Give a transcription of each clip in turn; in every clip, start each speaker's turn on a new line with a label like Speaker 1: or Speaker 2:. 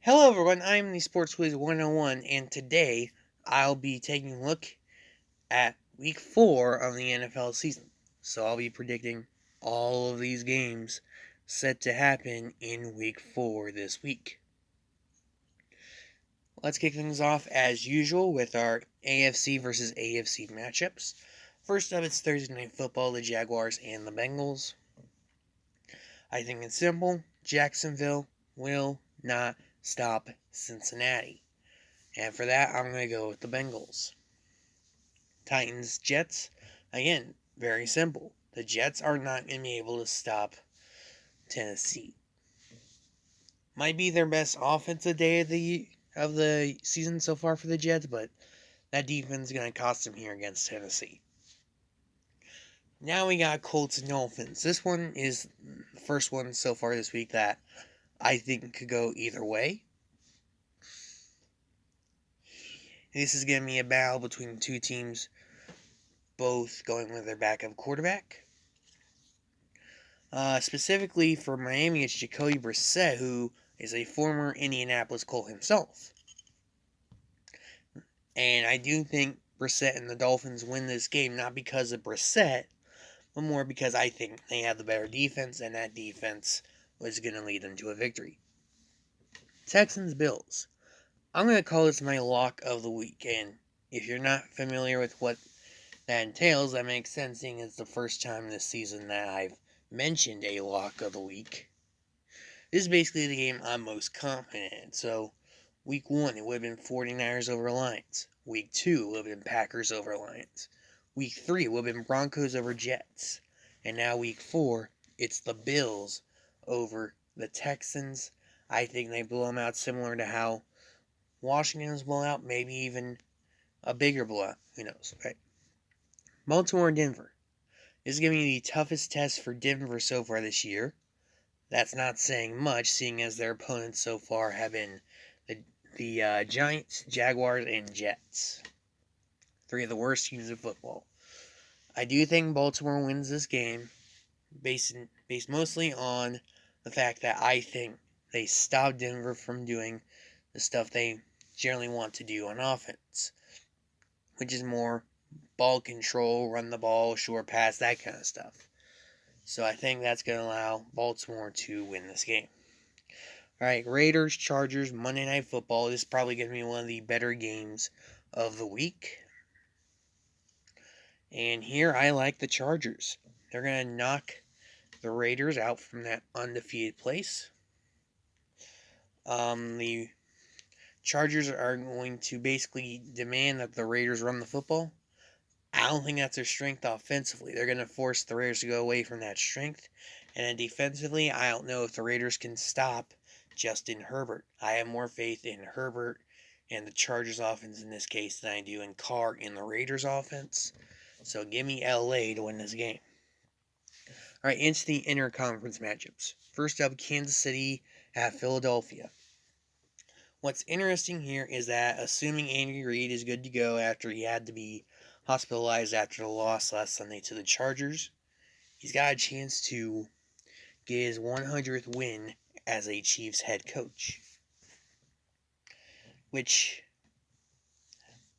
Speaker 1: Hello everyone, I'm the Sports Wiz 101, and today I'll be taking a look at week 4 of the NFL season. So I'll be predicting all of these games set to happen in week 4 this week. Let's kick things off as usual with our AFC versus AFC matchups. First up, it's Thursday Night Football, the Jaguars and the Bengals. I think it's simple. Jacksonville will not stop Cincinnati. And for that, I'm going to go with the Bengals. Titans, Jets. Again, very simple. The Jets are not going to be able to stop Tennessee. Might be their best offensive day of the season so far for the Jets, but that defense is going to cost them here against Tennessee. Now we got Colts and Dolphins. This one is the first one so far this week that I think could go either way. This is going to be a battle between two teams, both going with their backup quarterback. Specifically for Miami, it's Jacoby Brissett, who is a former Indianapolis Colt himself. And I do think Brissett and the Dolphins win this game, not because of Brissett, but more because I think they have the better defense, and that defense was going to lead them to a victory. Texans, Bills. I'm going to call this my lock of the week, and if you're not familiar with what that entails, that makes sense, seeing it's the first time this season that I've mentioned a lock of the week. This is basically the game I'm most confident in. So, week 1, it would have been 49ers over Lions. Week 2, it would have been Packers over Lions. Week 3, it would have been Broncos over Jets. And now week 4, it's the Bills over the Texans. I think they blow them out similar to how Washington's blown out, maybe even a bigger blowout. Who knows, right? Baltimore and Denver. This is going to be the toughest test for Denver so far this year. That's not saying much, seeing as their opponents so far have been the Giants, Jaguars, and Jets. 3 of the worst teams in football. I do think Baltimore wins this game, based mostly on the fact that I think they stop Denver from doing the stuff they generally want to do on offense, which is more ball control, run the ball, short pass, that kind of stuff. So I think that's going to allow Baltimore to win this game. All right, Raiders, Chargers, Monday Night Football. This is probably going to be one of the better games of the week. And here I like the Chargers. They're going to knock the Raiders out from that undefeated place. The Chargers are going to basically demand that the Raiders run the football. I don't think that's their strength offensively. They're going to force the Raiders to go away from that strength. And then defensively, I don't know if the Raiders can stop Justin Herbert. I have more faith in Herbert and the Chargers offense in this case than I do in Carr in the Raiders offense. So give me LA to win this game. All right, into the interconference matchups. First up, Kansas City at Philadelphia. What's interesting here is that assuming Andy Reid is good to go after he had to be hospitalized after the loss last Sunday to the Chargers, he's got a chance to get his 100th win as a Chiefs head coach. Which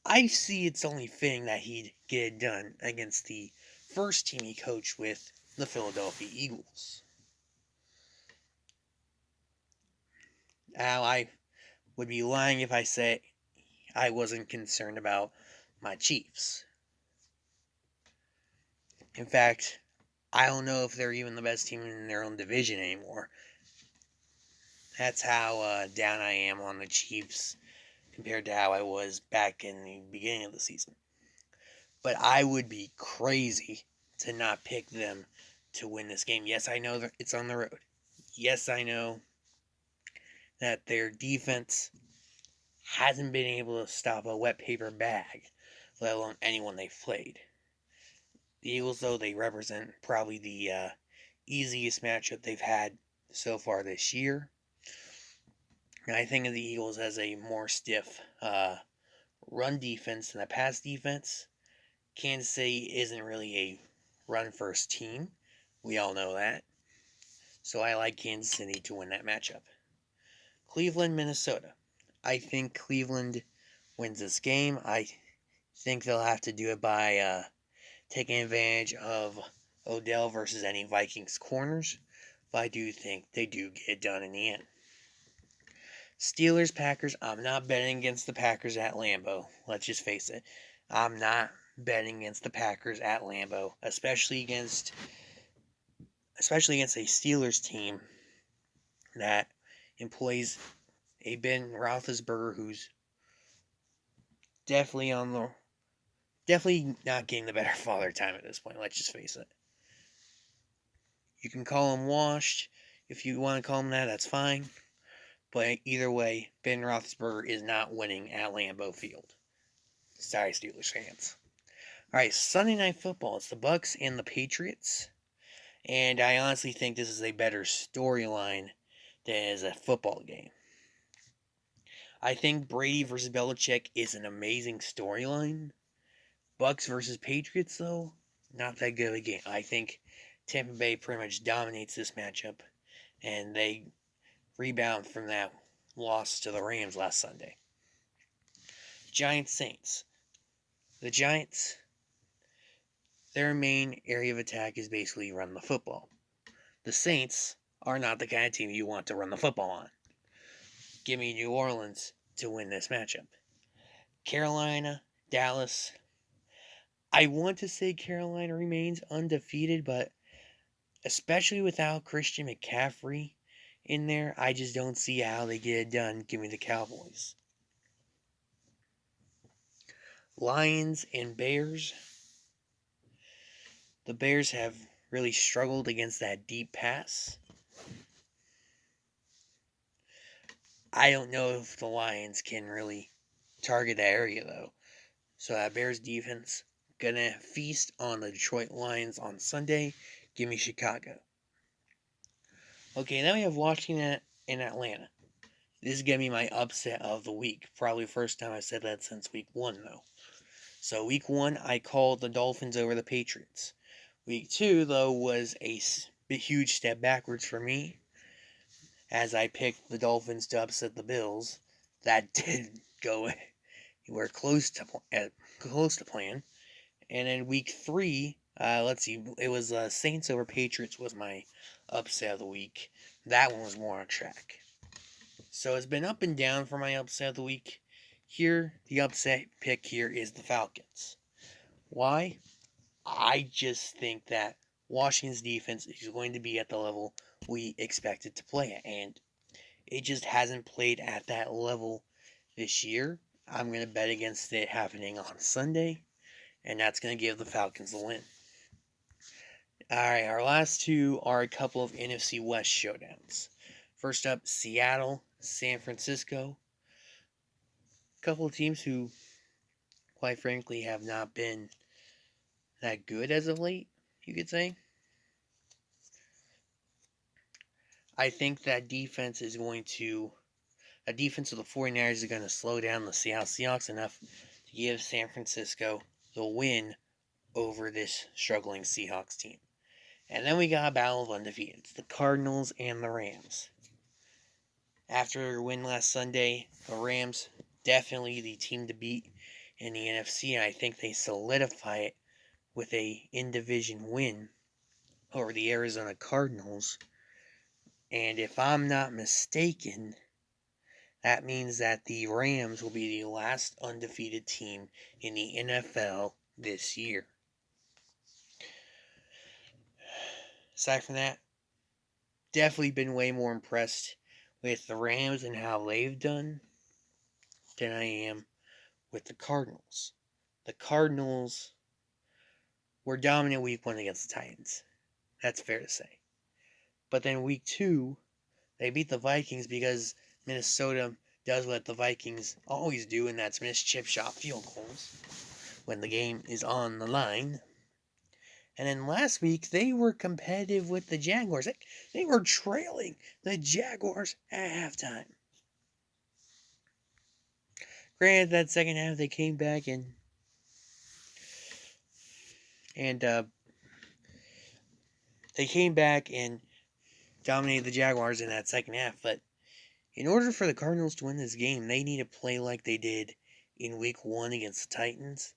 Speaker 1: I see it's only fitting that he'd get it done against the first team he coached with, the Philadelphia Eagles. Now, I would be lying if I said I wasn't concerned about my Chiefs. In fact, I don't know if they're even the best team in their own division anymore. That's how down I am on the Chiefs compared to how I was back in the beginning of the season. But I would be crazy to not pick them to win this game. Yes, I know that it's on the road. Yes, I know that their defense hasn't been able to stop a wet paper bag, let alone anyone they've played. The Eagles, though, they represent probably the easiest matchup they've had so far this year. And I think of the Eagles as a more stiff run defense than a pass defense. Kansas City isn't really a run-first team. We all know that. So I like Kansas City to win that matchup. Cleveland, Minnesota. I think Cleveland wins this game. I think they'll have to do it by taking advantage of Odell versus any Vikings corners. But I do think they do get it done in the end. Steelers, Packers. I'm not betting against the Packers at Lambeau. Let's just face it. I'm not betting against the Packers at Lambeau, especially against a Steelers team that employs a Ben Roethlisberger who's definitely not getting the better father time at this point. Let's just face it. You can call him washed if you want to call him that. That's fine. But either way, Ben Roethlisberger is not winning at Lambeau Field. Sorry, Steelers fans. All right, Sunday Night Football. It's the Bucs and the Patriots. And I honestly think this is a better storyline than it is a football game. I think Brady versus Belichick is an amazing storyline. Bucs versus Patriots, though, not that good of a game. I think Tampa Bay pretty much dominates this matchup, and they rebound from that loss to the Rams last Sunday. Giants Saints. The Giants, their main area of attack is basically run the football. The Saints are not the kind of team you want to run the football on. Give me New Orleans to win this matchup. Carolina, Dallas. I want to say Carolina remains undefeated, but especially without Christian McCaffrey in there, I just don't see how they get it done. Give me the Cowboys. Lions and Bears. The Bears have really struggled against that deep pass. I don't know if the Lions can really target that area, though. So that Bears defense gonna feast on the Detroit Lions on Sunday. Give me Chicago. Okay, then we have Washington and Atlanta. This is going to be my upset of the week. Probably the first time I said that since week 1, though. So week 1, I called the Dolphins over the Patriots. Week 2, though, was a huge step backwards for me, as I picked the Dolphins to upset the Bills. That didn't go anywhere close to plan. And then week 3, it was Saints over Patriots was my upset of the week. That one was more on track. So it's been up and down for my upset of the week. Here, the upset pick here is the Falcons. Why? I just think that Washington's defense is going to be at the level we expect it to play at. And it just hasn't played at that level this year. I'm going to bet against it happening on Sunday. And that's going to give the Falcons the win. Alright, our last two are a couple of NFC West showdowns. First up, Seattle, San Francisco. A couple of teams who, quite frankly, have not been that good as of late, you could say. I think that defense of the 49ers is going to slow down the Seattle Seahawks enough to give San Francisco the win over this struggling Seahawks team. And then we got a battle of undefeated. It's the Cardinals and the Rams. After their win last Sunday, the Rams definitely the team to beat in the NFC, and I think they solidify it with a in-division win over the Arizona Cardinals. And if I'm not mistaken, that means that the Rams will be the last undefeated team in the NFL this year. Aside from that, definitely been way more impressed with the Rams and how they've done than I am with the Cardinals. The Cardinals were dominant week 1 against the Titans. That's fair to say. But then week 2, they beat the Vikings because Minnesota does what the Vikings always do, and that's miss chip shot field goals when the game is on the line. And then last week, they were competitive with the Jaguars. They were trailing the Jaguars at halftime. Granted, that second half, they came back and dominated the Jaguars in that second half. But In order for the Cardinals to win this game, they need to play like they did in Week 1 against the Titans,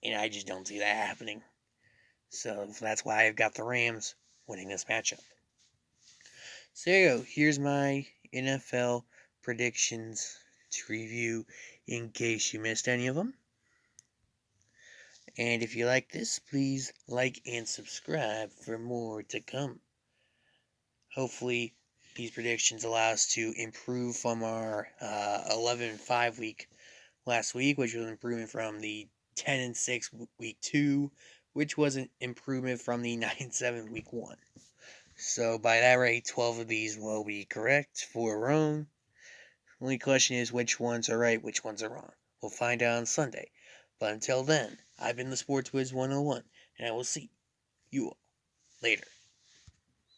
Speaker 1: and I just don't see that happening. So that's why I've got the Rams winning this matchup. So there you go. Here's my NFL predictions to review in case you missed any of them. And if you like this, please like and subscribe for more to come. Hopefully, these predictions allow us to improve from our 11-5 week last week, which was an improvement from the 10-6 week 2, which was an improvement from the 9-7 week 1. So by that rate, 12 of these will be correct, 4 wrong. Only question is which ones are right, which ones are wrong. We'll find out on Sunday. But until then, I've been the Sports Wiz 101, and I will see you all later.